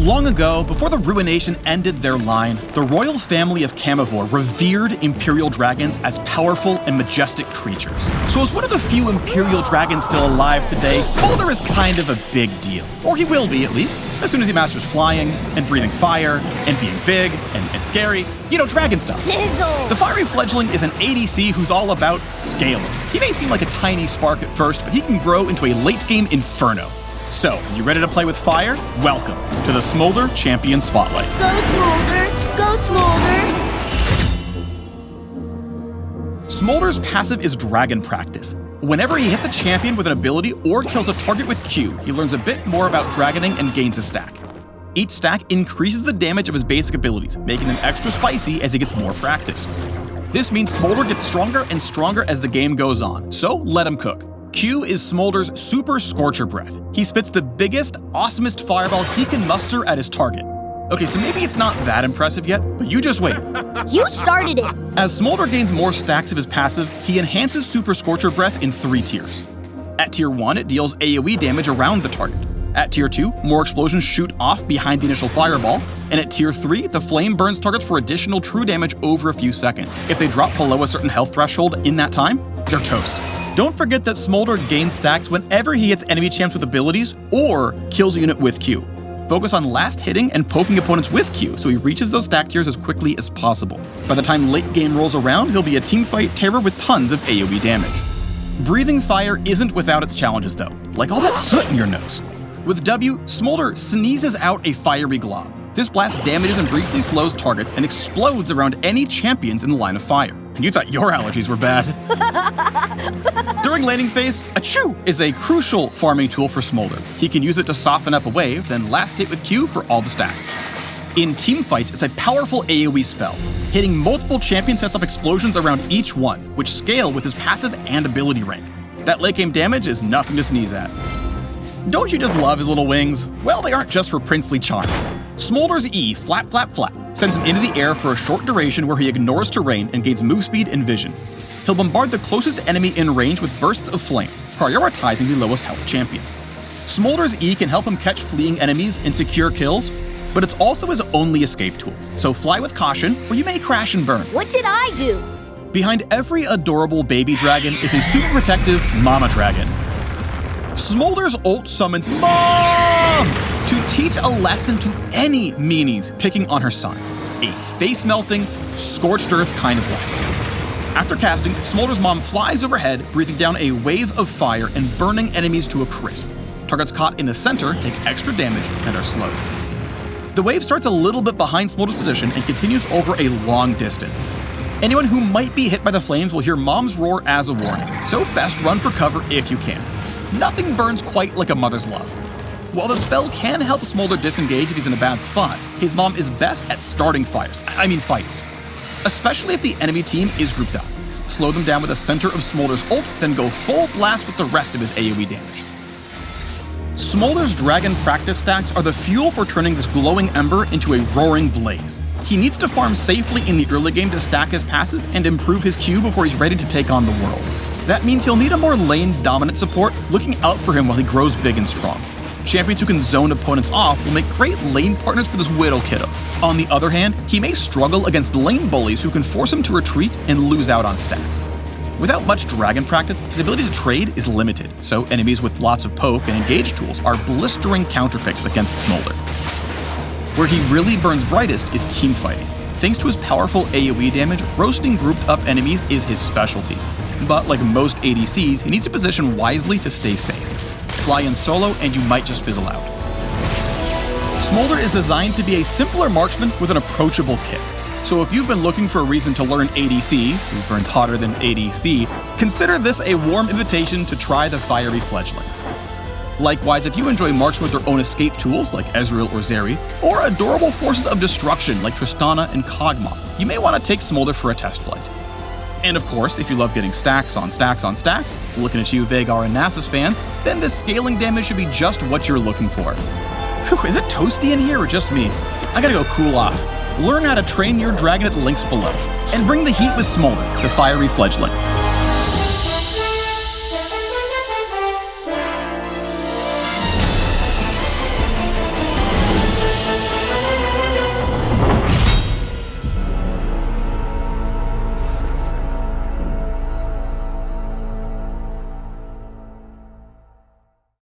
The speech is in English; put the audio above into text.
Long ago, before the Ruination ended their line, the royal family of Camivore revered Imperial dragons as powerful and majestic creatures. So as one of the few Imperial dragons still alive today, Smolder is kind of a big deal. Or he will be, at least, as soon as he masters flying, and breathing fire, and being big, and scary. You know, dragon stuff. Sizzle! The Fiery Fledgling is an ADC who's all about scaling. He may seem like a tiny spark at first, but he can grow into a late-game inferno. So, you ready to play with fire? Welcome to the Smolder Champion Spotlight. Go Smolder! Go Smolder! Smolder's passive is Dragon Practice. Whenever he hits a champion with an ability or kills a target with Q, he learns a bit more about dragoning and gains a stack. Each stack increases the damage of his basic abilities, making them extra spicy as he gets more practice. This means Smolder gets stronger and stronger as the game goes on, so let him cook. Q is Smolder's Super Scorcher Breath. He spits the biggest, awesomest fireball he can muster at his target. Okay, so maybe it's not that impressive yet, but you just wait. You started it! As Smolder gains more stacks of his passive, he enhances Super Scorcher Breath in 3 tiers. At tier 1, it deals AoE damage around the target. At tier 2, more explosions shoot off behind the initial fireball, and at tier 3, the flame burns targets for additional true damage over a few seconds. If they drop below a certain health threshold in that time, they're toast. Don't forget that Smolder gains stacks whenever he hits enemy champs with abilities or kills a unit with Q. Focus on last hitting and poking opponents with Q so he reaches those stack tiers as quickly as possible. By the time late game rolls around, he'll be a teamfight terror with tons of AoE damage. Breathing fire isn't without its challenges though, like all that soot in your nose. With W, Smolder sneezes out a fiery glob. This blast damages and briefly slows targets and explodes around any champions in the line of fire. And you thought your allergies were bad. During laning phase, Achoo is a crucial farming tool for Smolder. He can use it to soften up a wave, then last hit with Q for all the stacks. In teamfights, it's a powerful AoE spell. Hitting multiple champions sets off explosions around each one, which scale with his passive and ability rank. That late game damage is nothing to sneeze at. Don't you just love his little wings? Well, they aren't just for princely charm. Smolder's E, flap flap flap, sends him into the air for a short duration where he ignores terrain and gains move speed and vision. He'll bombard the closest enemy in range with bursts of flame, prioritizing the lowest health champion. Smolder's E can help him catch fleeing enemies and secure kills, but it's also his only escape tool, so fly with caution or you may crash and burn. What did I do? Behind every adorable baby dragon is a super protective mama dragon. Smolder's ult summons Mom to teach a lesson to any meanies picking on her son. A face-melting, scorched earth kind of lesson. After casting, Smolder's mom flies overhead, breathing down a wave of fire and burning enemies to a crisp. Targets caught in the center take extra damage and are slowed. The wave starts a little bit behind Smolder's position and continues over a long distance. Anyone who might be hit by the flames will hear Mom's roar as a warning, so best run for cover if you can. Nothing burns quite like a mother's love. While the spell can help Smolder disengage if he's in a bad spot, his mom is best at starting fights. Especially if the enemy team is grouped up. Slow them down with the center of Smolder's ult, then go full blast with the rest of his AoE damage. Smolder's Dragon Practice stacks are the fuel for turning this glowing ember into a roaring blaze. He needs to farm safely in the early game to stack his passive and improve his Q before he's ready to take on the world. That means he'll need a more lane-dominant support looking out for him while he grows big and strong. Champions who can zone opponents off will make great lane partners for this Widow kiddo. On the other hand, he may struggle against lane bullies who can force him to retreat and lose out on stats. Without much dragon practice, his ability to trade is limited, so enemies with lots of poke and engage tools are blistering counterpicks against Smolder. Where he really burns brightest is teamfighting. Thanks to his powerful AoE damage, roasting grouped up enemies is his specialty. But like most ADCs, he needs to position wisely to stay safe. Fly in solo and you might just fizzle out. Smolder is designed to be a simpler marksman with an approachable kit. So if you've been looking for a reason to learn ADC, who burns hotter than ADC, consider this a warm invitation to try the Fiery Fledgling. Likewise, if you enjoy marksmen with their own escape tools like Ezreal or Zeri, or adorable forces of destruction like Tristana and Kog'Maw, you may want to take Smolder for a test flight. And of course, if you love getting stacks on stacks on stacks, looking at you Veigar and Nasus fans, then the scaling damage should be just what you're looking for. Whew, is it toasty in here or just me? I gotta go cool off. Learn how to train your dragon at the links below. And bring the heat with Smolder, the Fiery Fledgling.